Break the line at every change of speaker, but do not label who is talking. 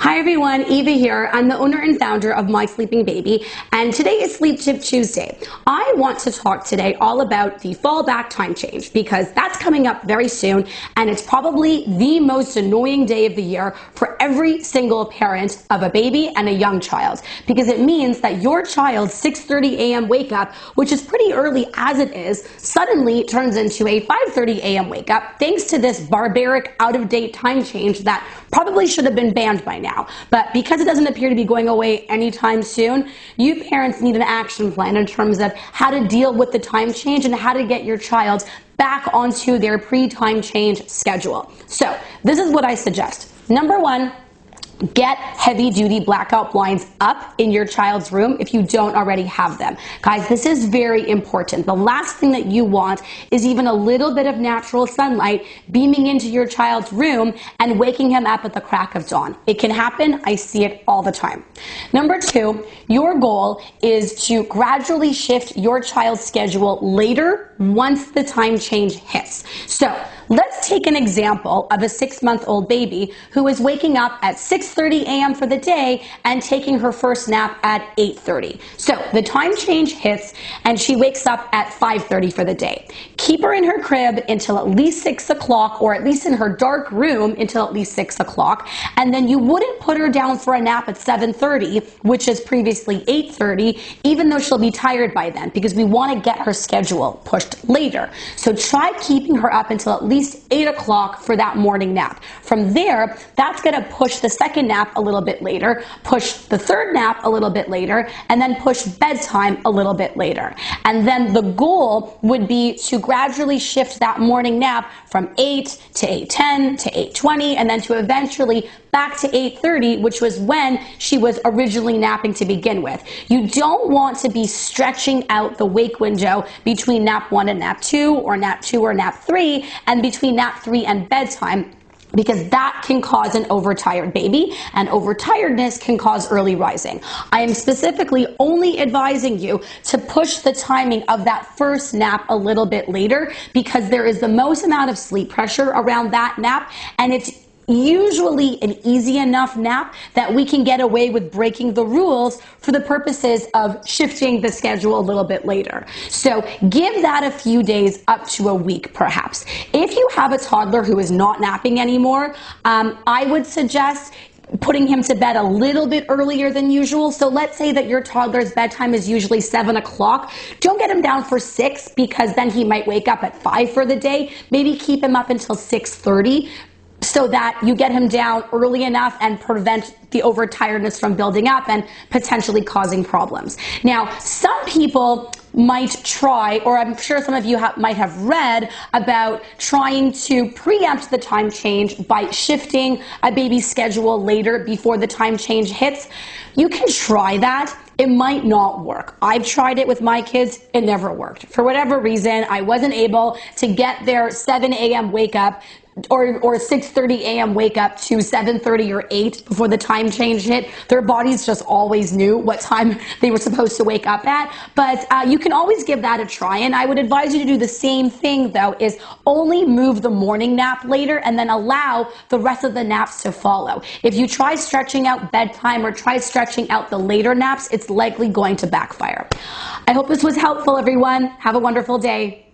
Hi everyone, Eva here. I'm the owner and founder of My Sleeping Baby, and today is Sleep Tip Tuesday. I want to talk today all about the fall back time change because that's coming up very soon, and it's probably the most annoying day of the year for every single parent of a baby and a young child, because it means that your child's 6:30 a.m. wake up, which is pretty early as it is, suddenly turns into a 5:30 a.m. wake up thanks to this barbaric out-of-date time change that probably should have been banned by now. But because it doesn't appear to be going away anytime soon, you parents need an action plan in terms of how to deal with the time change and how to get your child back onto their pre-time change schedule. So this is what I suggest. Number one, get heavy-duty blackout blinds up in your child's room if you don't already have them. Guys, this is very important. The last thing that you want is even a little bit of natural sunlight beaming into your child's room and waking him up at the crack of dawn. It can happen. I see it all the time. Number two, your goal is to gradually shift your child's schedule later once the time change hits. So let's take an example of a 6-month-old baby who is waking up at 6:30 a.m. for the day and taking her first nap at 8:30. So the time change hits and she wakes up at 5:30 for the day. Keep her in her crib until at least 6 o'clock, or at least in her dark room until at least 6 o'clock. And then you wouldn't put her down for a nap at 7:30, which is previously 8:30, even though she'll be tired by then, because we want to get her schedule pushed later. So try keeping her up until at least 8 o'clock for that morning nap. From there, that's going to push the second nap a little bit later, push the third nap a little bit later, and then push bedtime a little bit later. And then the goal would be to gradually shift that morning nap from 8 to 8:10 to 8:20, and then to eventually back to 8:30, which was when she was originally napping to begin with. You don't want to be stretching out the wake window between nap 1 and nap 2, or nap 2 or nap 3, and between nap 3 and bedtime, because that can cause an overtired baby, and overtiredness can cause early rising. I am specifically only advising you to push the timing of that first nap a little bit later, because there is the most amount of sleep pressure around that nap, and it's usually an easy enough nap that we can get away with breaking the rules for the purposes of shifting the schedule a little bit later. So give that a few days, up to a week perhaps. If you have a toddler who is not napping anymore, I would suggest putting him to bed a little bit earlier than usual. So let's say that your toddler's bedtime is usually 7 o'clock. Don't get him down for 6, because then he might wake up at 5 for the day. Maybe keep him up until 6:30. so that you get him down early enough and prevent the overtiredness from building up and potentially causing problems. Now, some people might try, or I'm sure some of you might have read about trying to preempt the time change by shifting a baby's schedule later before the time change hits. You can try that. It might not work. I've tried it with my kids. It never worked. For whatever reason, I wasn't able to get their 7 a.m. wake up or 6:30 a.m. wake up to 7:30 or 8 before the time change hit. Their bodies just always knew what time they were supposed to wake up at. But you can always give that a try. And I would advise you to do the same thing, though, is only move the morning nap later and then allow the rest of the naps to follow. If you try stretching out bedtime or try stretching out the later naps, it's likely going to backfire. I hope this was helpful, everyone. Have a wonderful day.